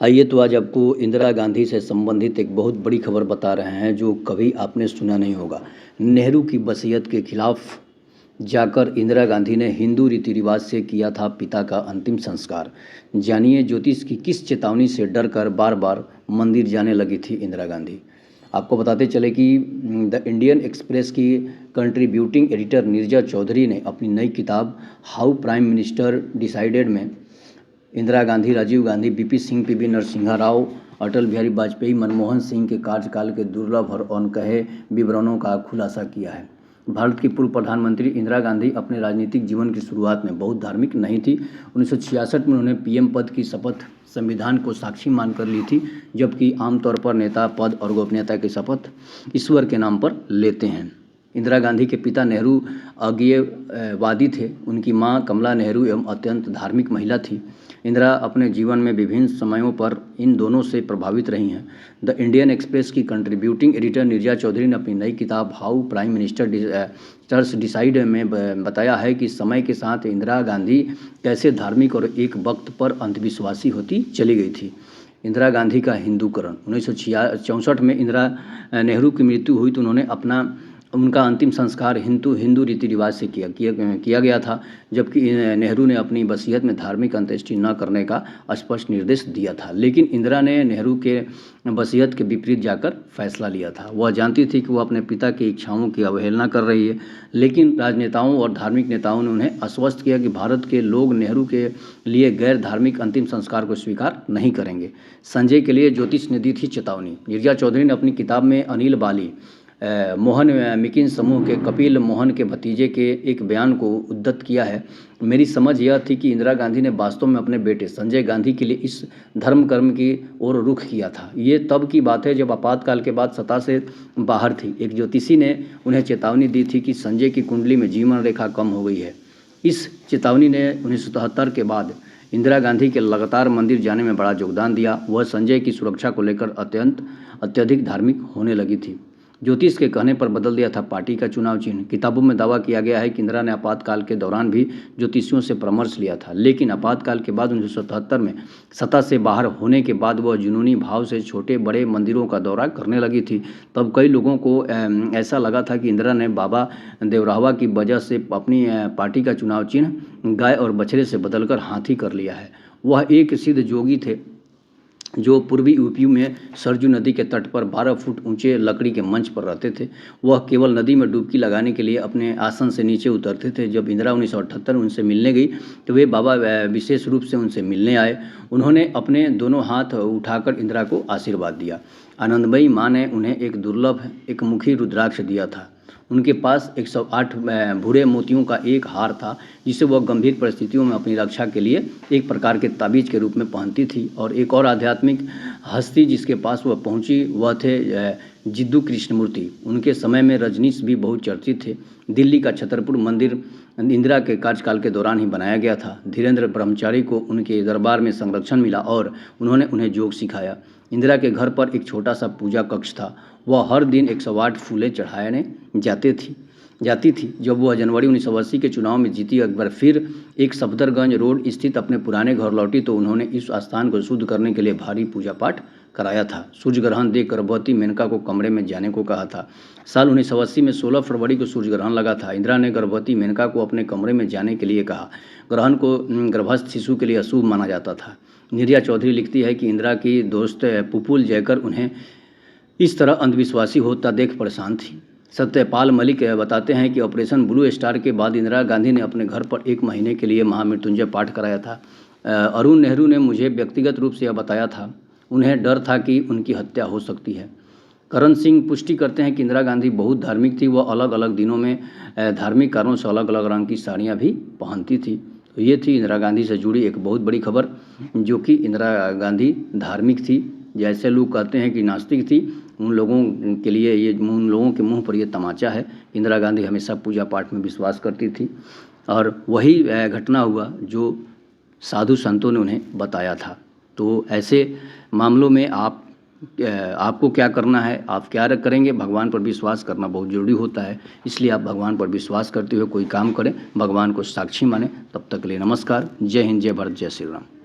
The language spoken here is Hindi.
आइए तो आज आपको इंदिरा गांधी से संबंधित एक बहुत बड़ी खबर बता रहे हैं जो कभी आपने सुना नहीं होगा। नेहरू की वसीयत के खिलाफ जाकर इंदिरा गांधी ने हिंदू रीति रिवाज से किया था पिता का अंतिम संस्कार। जानिए ज्योतिष की किस चेतावनी से डरकर बार बार मंदिर जाने लगी थी इंदिरा गांधी। आपको बताते चले कि द इंडियन एक्सप्रेस की कंट्रीब्यूटिंग एडिटर नीरजा चौधरी ने अपनी नई किताब हाउ प्राइम मिनिस्टर डिसाइडेड में इंदिरा गांधी, राजीव गांधी, बीपी सिंह, पीवी नरसिम्हा राव, अटल बिहारी वाजपेयी, मनमोहन सिंह के कार्यकाल के दुर्लभ और अनकहे विवरणों का खुलासा किया है। भारत की पूर्व प्रधानमंत्री इंदिरा गांधी अपने राजनीतिक जीवन की शुरुआत में बहुत धार्मिक नहीं थी। 1966 में उन्होंने पीएम पद की शपथ संविधान को साक्षी मानकर ली थी, जबकि आमतौर पर नेता पद और गोपनीयता की शपथ ईश्वर के नाम पर लेते हैं। इंदिरा गांधी के पिता नेहरू अज्ञेयवादी थे। उनकी मां कमला नेहरू एवं अत्यंत धार्मिक महिला थी। इंदिरा अपने जीवन में विभिन्न समयों पर इन दोनों से प्रभावित रही हैं। द इंडियन एक्सप्रेस की कंट्रीब्यूटिंग एडिटर नीरजा चौधरी ने अपनी नई किताब हाउ प्राइम मिनिस्टर डिसाइड में बताया है कि समय के साथ इंदिरा गांधी कैसे धार्मिक और एक वक्त पर अंधविश्वासी होती चली गई थी। इंदिरा गांधी का हिंदूकरण 1964 में इंदिरा नेहरू की मृत्यु हुई तो उनका अंतिम संस्कार हिंदू रीति रिवाज से किया गया था, जबकि नेहरू ने अपनी वसीयत में धार्मिक अंत्येष्टि न करने का स्पष्ट निर्देश दिया था। लेकिन इंदिरा ने नेहरू के वसीयत के विपरीत जाकर फैसला लिया था। वह जानती थी कि वह अपने पिता की इच्छाओं की अवहेलना कर रही है, लेकिन राजनेताओं और धार्मिक नेताओं ने उन्हें आश्वस्त किया कि भारत के लोग नेहरू के लिए गैर धार्मिक अंतिम संस्कार को स्वीकार नहीं करेंगे। संजय के लिए ज्योतिष ने दी थी चेतावनी। नीरजा चौधरी ने अपनी किताब में अनिल बाली, मोहन मिकिन समूह के कपिल मोहन के भतीजे के एक बयान को उद्धृत किया है। मेरी समझ यह थी कि इंदिरा गांधी ने वास्तव में अपने बेटे संजय गांधी के लिए इस धर्म कर्म की ओर रुख किया था। ये तब की बात है जब आपातकाल के बाद सत्ता से बाहर थी। एक ज्योतिषी ने उन्हें चेतावनी दी थी कि संजय की कुंडली में जीवन रेखा कम हो गई है। इस चेतावनी ने 1977 के बाद इंदिरा गांधी के लगातार मंदिर जाने में बड़ा योगदान दिया। वह संजय की सुरक्षा को लेकर अत्यधिक धार्मिक होने लगी थी। ज्योतिष के कहने पर बदल दिया था पार्टी का चुनाव चिन्ह। किताबों में दावा किया गया है कि इंदिरा ने आपातकाल के दौरान भी ज्योतिषियों से परामर्श लिया था, लेकिन आपातकाल के बाद 1977 में सत्ता से बाहर होने के बाद वह जुनूनी भाव से छोटे बड़े मंदिरों का दौरा करने लगी थी। तब कई लोगों को ऐसा लगा था कि इंदिरा ने बाबा देवरावा की वजह से अपनी पार्टी का चुनाव चिन्ह गाय और बछड़े से बदलकर हाथी कर लिया है। वह एक सिद्ध जोगी थे जो पूर्वी यूपी में सरजू नदी के तट पर 12 फुट ऊंचे लकड़ी के मंच पर रहते थे। वह केवल नदी में डुबकी लगाने के लिए अपने आसन से नीचे उतरते थे। जब इंदिरा 1978 में उनसे मिलने गई तो वे बाबा विशेष रूप से उनसे मिलने आए। उन्होंने अपने दोनों हाथ उठाकर इंदिरा को आशीर्वाद दिया। आनंदमयी माँ ने उन्हें एक दुर्लभ एक मुखी रुद्राक्ष दिया था। उनके पास 108 भूरे मोतियों का एक हार था, जिसे वह गंभीर परिस्थितियों में अपनी रक्षा के लिए एक प्रकार के ताबीज के रूप में पहनती थी। और एक और आध्यात्मिक हस्ती जिसके पास वह पहुंची वह थे जिद्दू कृष्णमूर्ति। उनके समय में रजनीश भी बहुत चर्चित थे। दिल्ली का छतरपुर मंदिर इंदिरा के कार्यकाल के दौरान ही बनाया गया था। धीरेन्द्र ब्रह्मचारी को उनके दरबार में संरक्षण मिला और उन्होंने उन्हें योग सिखाया। इंदिरा के घर पर एक छोटा सा पूजा कक्ष था। वह हर दिन 108 फूलें चढ़ाने जाती थी। जब वह जनवरी 1980 के चुनाव में जीती, एक बार फिर एक सफदरगंज रोड स्थित अपने पुराने घर लौटी तो उन्होंने इस स्थान को शुद्ध करने के लिए भारी पूजा पाठ कराया था। सूर्य ग्रहण देख गर्भवती मेनका को कमरे में जाने को कहा था। साल 1980 में 16 फरवरी को सूर्य ग्रहण लगा था। इंदिरा ने गर्भवती मेनका को अपने कमरे में जाने के लिए कहा। ग्रहण को गर्भस्थ शिशु के लिए अशुभ माना जाता था। नीरजा चौधरी लिखती है कि इंदिरा की दोस्त पुपुल जयकर उन्हें इस तरह अंधविश्वासी होता देख परेशान थी। सत्यपाल मलिक बताते हैं कि ऑपरेशन ब्लू स्टार के बाद इंदिरा गांधी ने अपने घर पर 1 महीने के लिए महामृत्युंजय पाठ कराया था। अरुण नेहरू ने मुझे व्यक्तिगत रूप से यह बताया था। उन्हें डर था कि उनकी हत्या हो सकती है। करण सिंह पुष्टि करते हैं कि इंदिरा गांधी बहुत धार्मिक थी। वह अलग अलग दिनों में धार्मिक कारणों से अलग अलग रंग की साड़ियाँ भी पहनती थी। तो ये थी इंदिरा गांधी से जुड़ी एक बहुत बड़ी खबर, जो कि इंदिरा गांधी धार्मिक थी। जैसे लोग कहते हैं कि नास्तिक थी, उन लोगों के लिए उन लोगों के मुंह पर ये तमाचा है। इंदिरा गांधी हमेशा पूजा पाठ में विश्वास करती थी और वही घटना हुआ जो साधु संतों ने उन्हें बताया था। तो ऐसे मामलों में आपको क्या करना है, आप क्या करेंगे? भगवान पर विश्वास करना बहुत ज़रूरी होता है। इसलिए आप भगवान पर विश्वास करते हुए कोई काम करें, भगवान को साक्षी माने। तब तक के लिए नमस्कार। जय हिंद, जय भारत, जय श्री राम।